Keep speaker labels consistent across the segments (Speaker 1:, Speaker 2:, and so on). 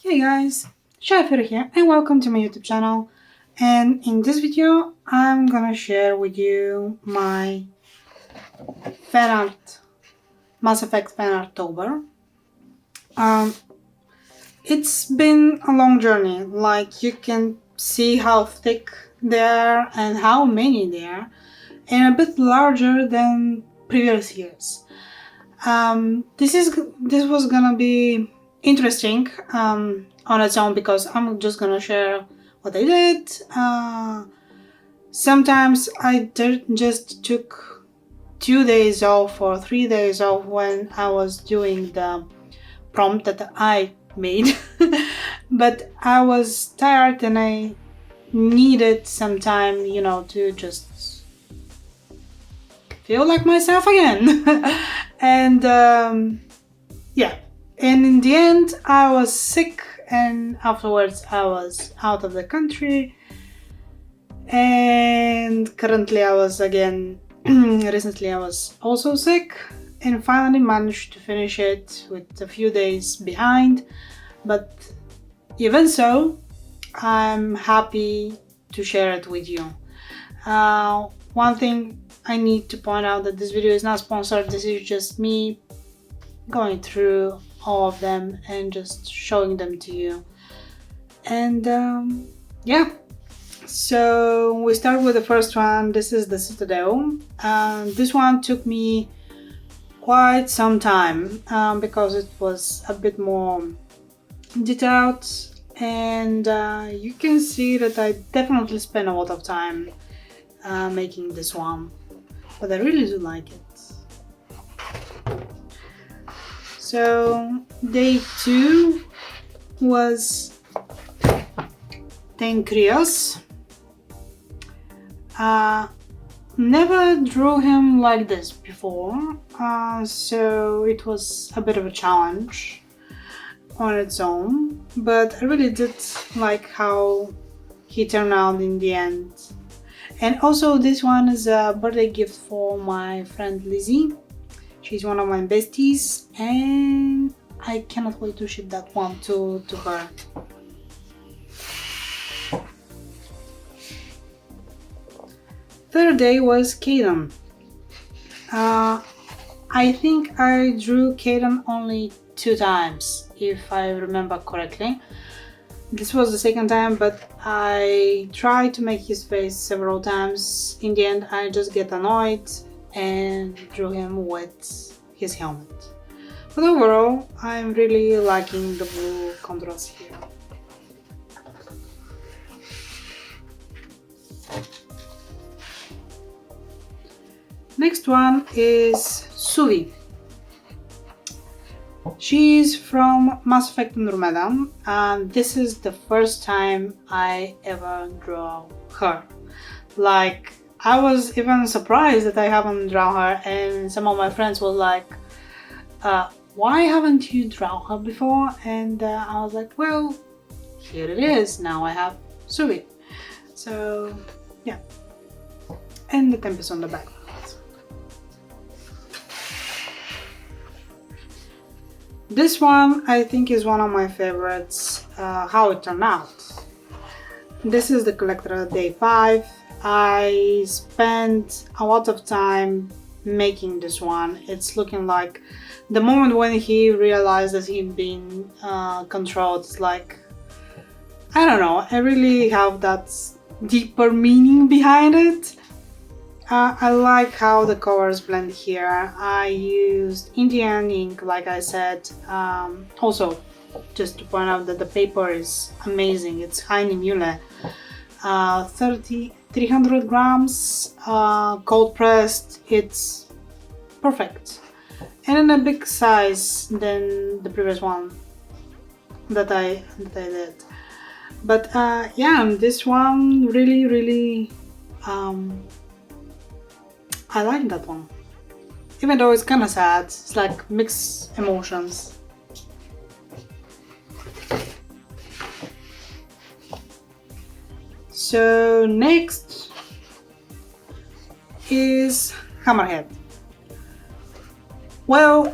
Speaker 1: Hey guys, Shaya here and welcome to my YouTube channel. And in this video I'm gonna share with you my fan art, Mass Effect fan art Tober. It's been a long journey, like you can see how thick they are and how many they are, and a bit larger than previous years. This was gonna be interesting on its own because I'm just gonna share what I did. Sometimes I just took 2 days off or 3 days off when I was doing the prompt that I made, but I was tired and I needed some time, to just feel like myself again. And yeah, and in the end I was sick, and afterwards I was out of the country, and currently I was again recently I was also sick, and finally managed to finish it with a few days behind. But even so, I'm happy to share it with you. One thing I need to point out that this video is not sponsored. This is just me going through all of them and just showing them to you. And yeah, so we start with the first one. This is the Citadel. This one took me quite some time because it was a bit more detailed, and you can see that I definitely spent a lot of time making this one, but I really do like it. So day 2 was Tancreas. Never drew him like this before, so it was a bit of a challenge on its own, but I really did like how he turned out in the end. And also this one is a birthday gift for my friend Lizzie. She's one of my besties, and I cannot wait to ship that one to her. Third day was Caden. I think I drew Caden only 2 times, if I remember correctly. This was the second time, but I tried to make his face several times. In the end, I just get annoyed and drew him with his helmet. But overall, I'm really liking the blue contrast here. Next one is Suvi. She's from Mass Effect Andromeda, and this is the first time I ever draw her. Like, I was even surprised that I haven't drawn her, and some of my friends were like, why haven't you drawn her before? And I was like, well, here it is, now I have Suvi. So yeah, and the Tempest on the back. This one I think is one of my favorites, how it turned out. This is the collector day 5. I spent a lot of time making this one. It's looking like the moment when he realized that he'd been controlled. It's like, I don't know, I really have that deeper meaning behind it. I like how the colors blend here. I used Indian ink, like I said. Also, just to point out that the paper is amazing. It's Hahnemühle, 300 grams, cold pressed. It's perfect, and in a big size than the previous one that I did. But yeah, this one really. I like that one, even though it's kind of sad. It's like mixed emotions. So next is Hammerhead. Well,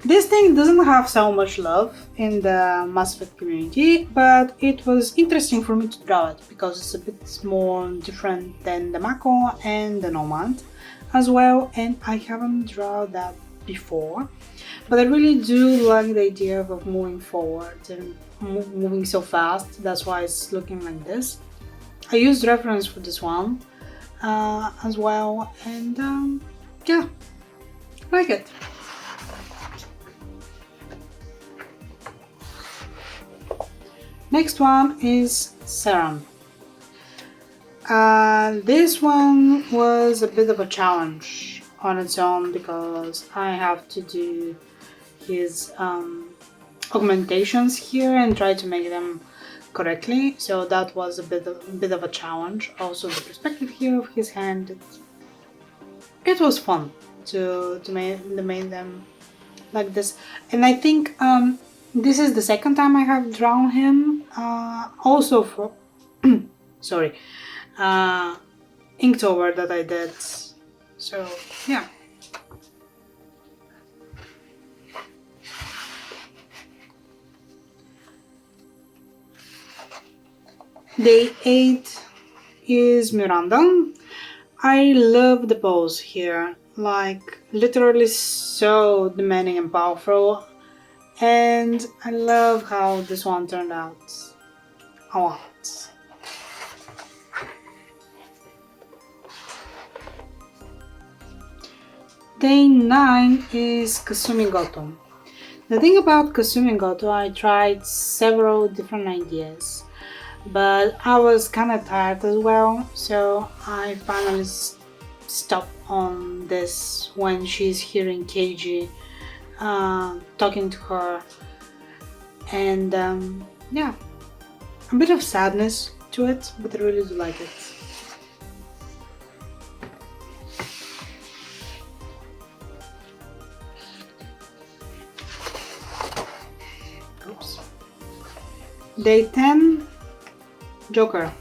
Speaker 2: This thing doesn't have so much love in the Mass Effect community, but it was interesting for me to draw it because it's a bit more different than the Mako and the Nomad as well, and I haven't drawn that before. But I really do like the idea of moving forward and moving so fast. That's why it's looking like this. I used reference for this one as well, and yeah, I like it. Next one is Serum. This one was a bit of a challenge on its own because I have to do his augmentations here and try to make them correctly. So that was a bit of a challenge. Also, the perspective here of his hand, it was fun to make them like this. And I think this is the second time I have drawn him. Also for sorry, Inktober that I did. So yeah. Day 8 is Miranda. I love the pose here, like literally so demanding and powerful, and I love how this one turned out a lot. Day 9 is Kasumi Goto. The thing about Kasumi Goto, I tried several different ideas, but I was kind of tired as well, so I finally stopped on this when she's hearing Keiji talking to her, and yeah, a bit of sadness to it, but I really do like it. Oops. Day 10, Joker.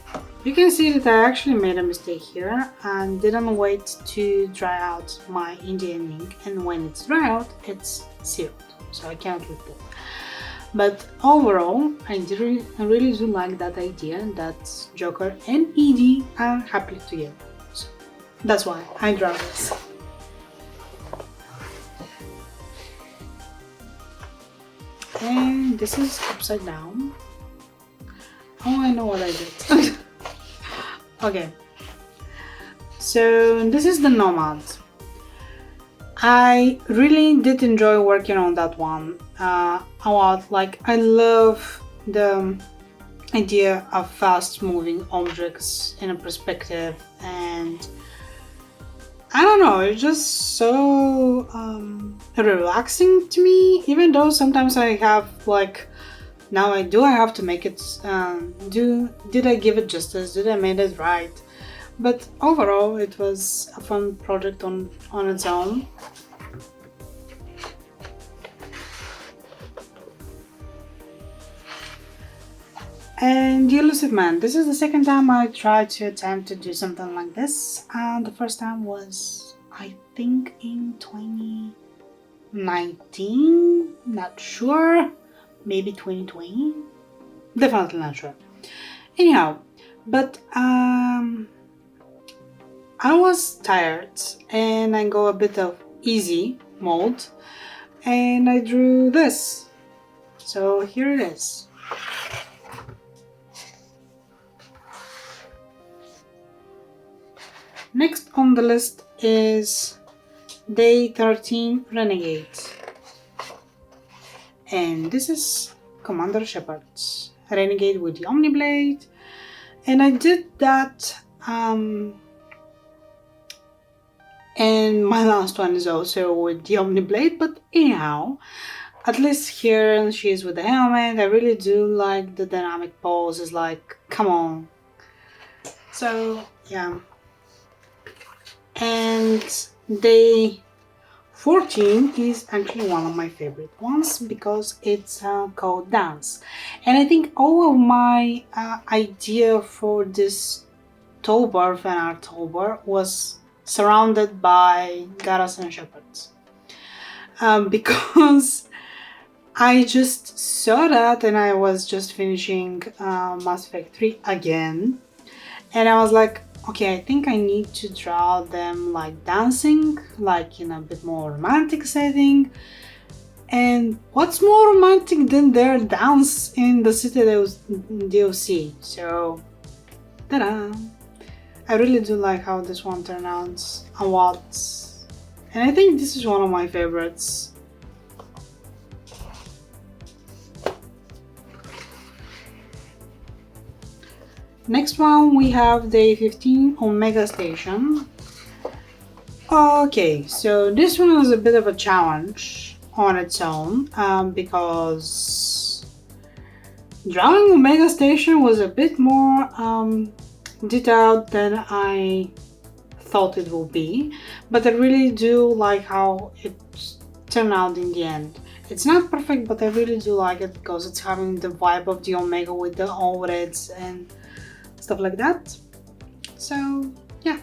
Speaker 2: You can see that I actually made a mistake here and didn't wait to dry out my Indian ink, and when it's dry out, it's sealed, so I can't lift it. But overall, I really do like that idea that Joker and Edie are happily together. So that's why I draw this. And this is upside down. Oh, I know what I did. Okay. So this is the Nomad. I really did enjoy working on that one a lot. Like, I love the idea of fast moving objects in a perspective, and I don't know, it's just so relaxing to me, even though sometimes I have like, now I have to make it, did I give it justice, did I make it right? But overall it was a fun project on its own. And the Elusive Man. This is the second time I tried to attempt to do something like this, and the first time was, I think, in 2019, not sure, maybe 2020, definitely not sure. Anyhow, but I was tired and I go a bit of easy mode and I drew this. So here it is. Next on the list is Day 13 Renegade. And this is Commander Shepard's Renegade with the Omniblade. And I did that, and my last one is also with the Omniblade, but anyhow, at least here she's with the helmet. I really do like the dynamic pose. It's like, come on. So yeah. And Day 14 is actually one of my favorite ones because it's called Dance. And I think all of my idea for this Tober fan art Tober was surrounded by Garas and Shepherds.
Speaker 1: because I just saw that and I was just finishing Mass Effect 3 again, and I was like, okay, I think I need to draw them like dancing, like in a bit more romantic setting. And what's more romantic than their dance in the Citadel's DLC? So, ta-da! I really do like how this one turned out a lot, and I think this is one of my favorites. Next one we have Day 15 Omega Station. Okay, so this one was a bit of a challenge on its own because drawing Omega Station was a bit more detailed than I thought it would be, but I really do like how it turned out in the end. It's not perfect, but I really do like it because it's having the vibe of the Omega with the all reds and stuff like that. So yeah.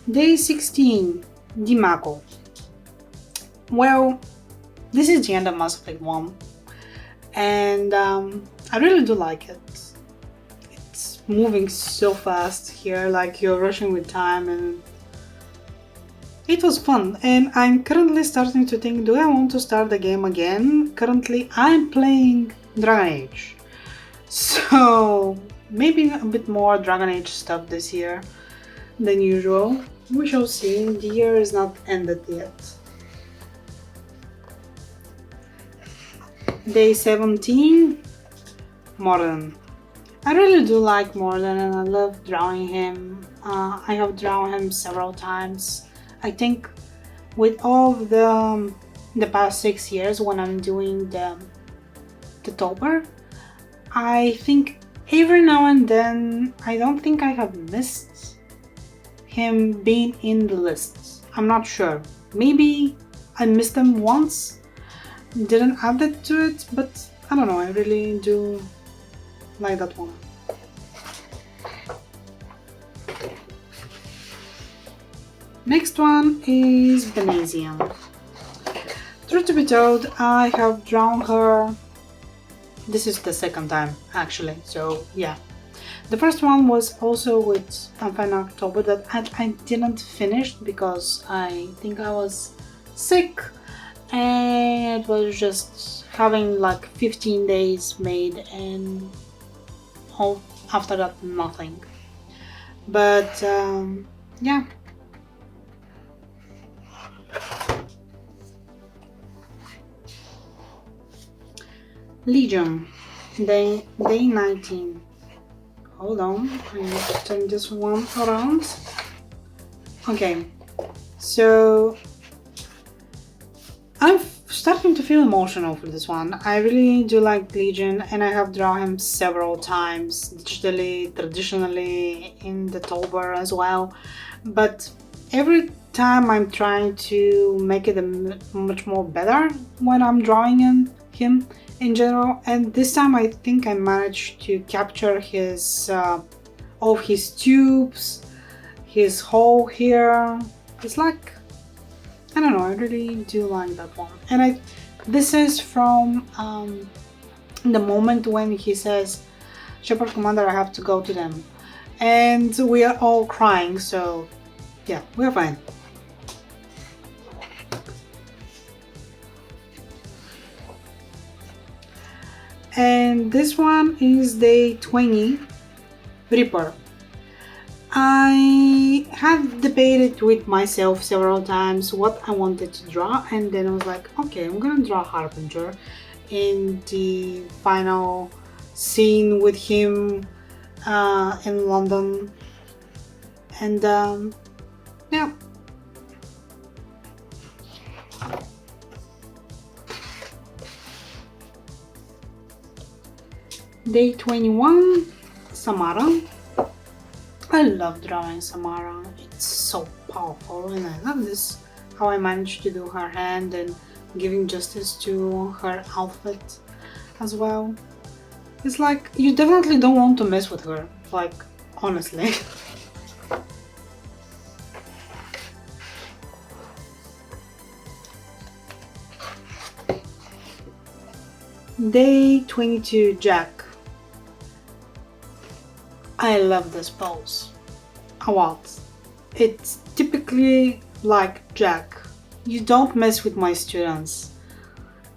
Speaker 1: Day 16, Dimako. Well, this is the end of Mass Effect 1, and I really do like it. It's moving so fast here, like you're rushing with time, and it was fun. And I'm currently starting to think, do I want to start the game again? Currently, I'm playing Dragon Age, so maybe a bit more Dragon Age stuff this year than usual. We shall see. The year is not ended yet. Day 17, Morden. I really do like Morden and I love drawing him. I have drawn him several times. I think with all of the past 6 years when I'm doing the Tober, I think every now and then I don't think I have missed him being in the lists. I'm not sure. Maybe I missed him once, didn't add it to it, but I don't know, I really do like that one. Next one is Benesium. Truth to be told, I have drawn her. This is the second time actually, so yeah. The first one was also with Final October that I didn't finish because I think I was sick and it was just having like 15 days made and after that nothing. But yeah. Legion, day 19. Hold on, I need to turn this one around. Okay, so I'm starting to feel emotional for this one. I really do like Legion and I have drawn him several times, digitally, traditionally, in the Tober as well. But every time I'm trying to make it much more better when I'm drawing him in general, and this time I think I managed to capture his all of his tubes, his hole here. It's like, I don't know, I really do like that one. And this is from the moment when he says, Shepard Commander, I have to go to them, and we are all crying, so yeah, we're fine. And this one is day 20, Reaper. I have debated with myself several times what I wanted to draw, and then I was like, okay, I'm gonna draw Harbinger in the final scene with him in London. And yeah. Day 21, Samara. I love drawing Samara. It's so powerful and I love this, how I managed to do her hand and giving justice to her outfit. as well. It's like you definitely don't want to mess with her, like honestly. Day 22 Jack. I love this pose a lot. It's typically like Jack. You don't mess with my students.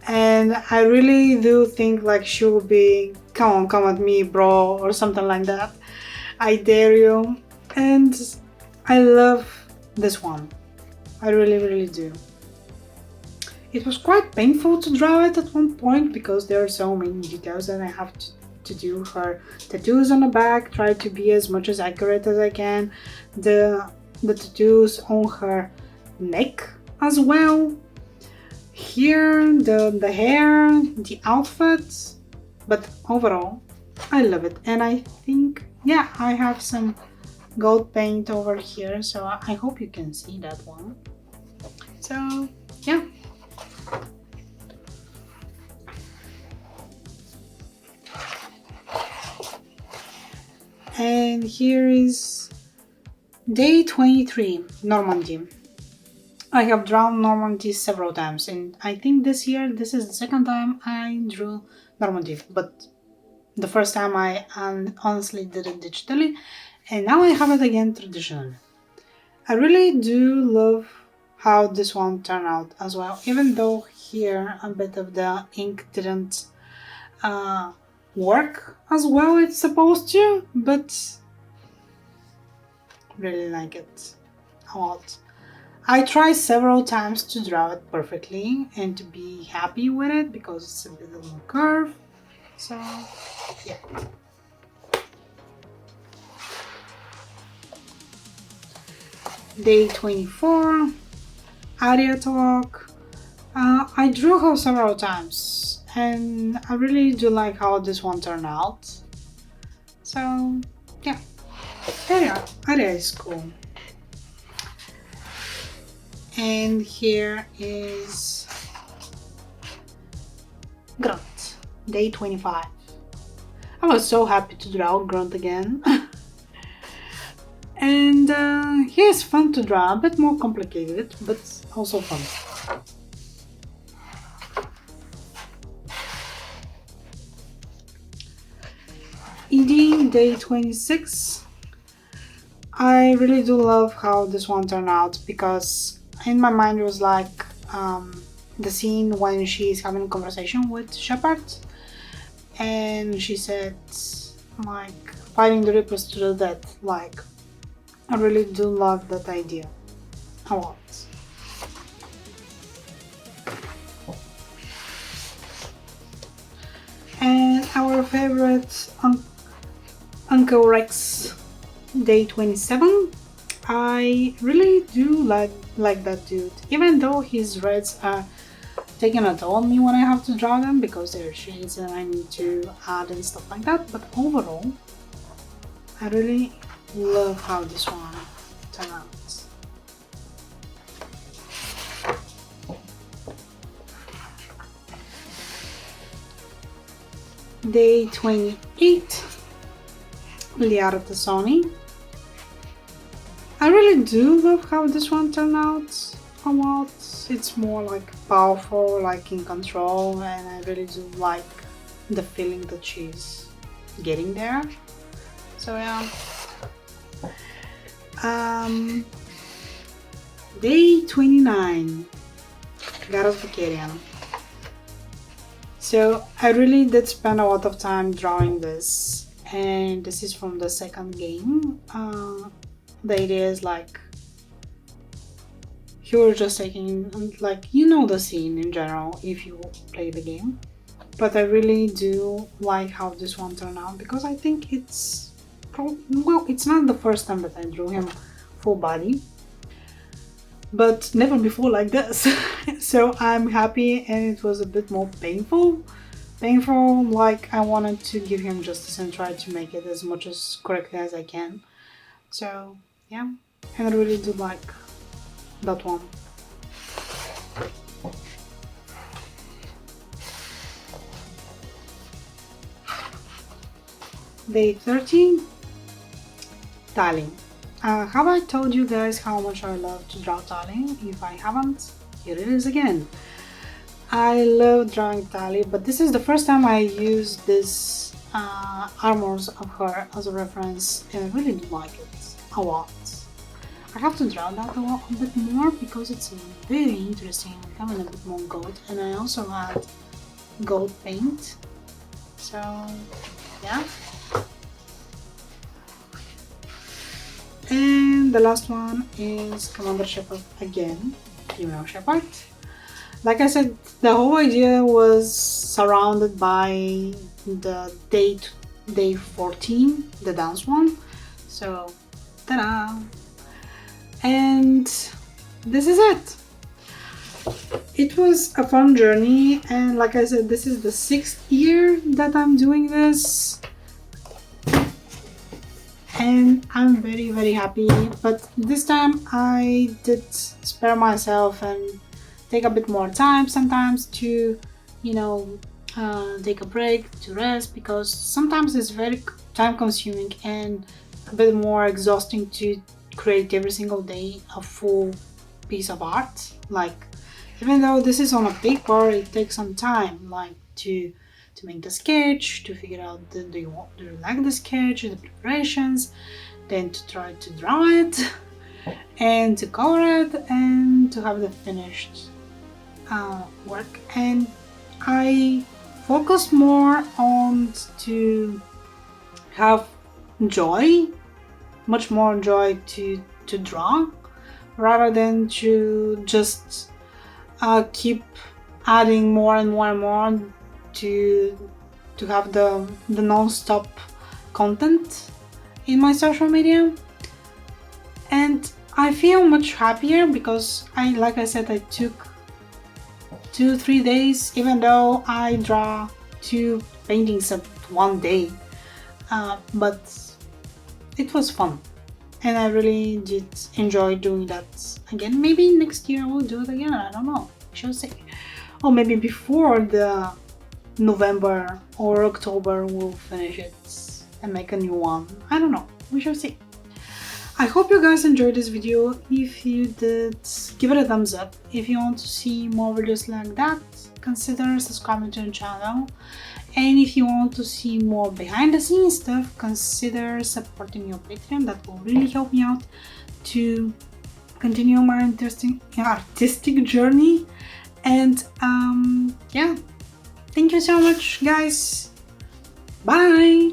Speaker 1: And I really do think like she will be, come at me bro, or something like that. I dare you. And I love this one. I really do. It was quite painful to draw it at one point because there are so many details and I have to do her tattoos on the back, try to be as much as accurate as I can. The tattoos on her neck as well. Here, the hair, the outfit, but overall, I love it. And I think, yeah, I have some gold paint over here, so I hope you can see that one. So, yeah. And here is day 23, Normandy. I have drawn Normandy several times, and I think this year this is the second time I drew Normandy, but the first time I honestly did it digitally, and now I have it again traditionally. I really do love how this one turned out as well, even though here a bit of the ink didn't work as well it's supposed to, but really like it a lot. I tried several times to draw it perfectly and to be happy with it because it's a bit of a curve. So, yeah. Day 24, Aria talk. I drew her several times and I really do like how this one turned out. So, yeah. Aria is cool. And here is Grunt, day 25. I was so happy to draw Grunt again. And he is fun to draw, a bit more complicated, but also fun. Edie, day 26. I really do love how this one turned out because in my mind it was like the scene when she's having a conversation with Shepard and she said like fighting the Reapers to the death. Like I really do love that idea a lot. And our favorite Uncle Rex, day 27. I really do like that dude, even though his reds are taking a toll on me when I have to draw them because there are shades and I need to add and stuff like that, but overall I really love how this one turned out. Day 28, Liara Tassoni. I really do love how this one turned out a lot. It's more like powerful, like in control, and I really do like the feeling that she's getting there. So yeah. Day 29, Gareth Vicarian. So I really did spend a lot of time drawing this, and this is from the second game. The idea is like you're just taking, like, you know the scene in general if you play the game, but I really do like how this one turned out because I think it's it's not the first time that I drew him full body, but never before like this. So I'm happy, and it was a bit more painful, like I wanted to give him justice and try to make it as much as correctly as I can. So yeah, and I really do like that one. day 13. Tiling. Have I told you guys how much I love to draw tiling? If I haven't, here it is again. I love drawing Tali, but this is the first time I used this armors of her as a reference, and I really do like it a lot. I have to draw that a bit more because it's very interesting, having a bit more gold, and I also had gold paint, so yeah. And the last one is Commander Shepherd again, female shepherd. Like I said, the whole idea was surrounded by the day 14, the dance one. So, ta-da! And this is it. It was a fun journey, and like I said, this is the 6th year that I'm doing this. And I'm very, very happy. But this time I did spare myself and take a bit more time sometimes to, take a break, to rest, because sometimes it's very time consuming and a bit more exhausting to create every single day a full piece of art. Like, even though this is on a paper, it takes some time, like to make the sketch, to figure out do you like the sketch, the preparations, then to try to draw it and to color it and to have the finished work. And I focus more on to have joy, much more joy to draw, rather than to just keep adding more and more and more to have the non-stop content in my social media. And I feel much happier because like I said, I took 2-3 days, even though I draw 2 paintings at one day, but it was fun and I really did enjoy doing that again. Maybe next year I will do it again, I don't know, we shall see. Or maybe before the November or October we'll finish it and make a new one, I don't know, we shall see. I hope you guys enjoyed this video. If you did, give it a thumbs up. If you want to see more videos like that, consider subscribing to the channel. And if you want to see more behind the scenes stuff, consider supporting your Patreon. That will really help me out to continue my interesting artistic journey. And yeah, thank you so much, guys. Bye.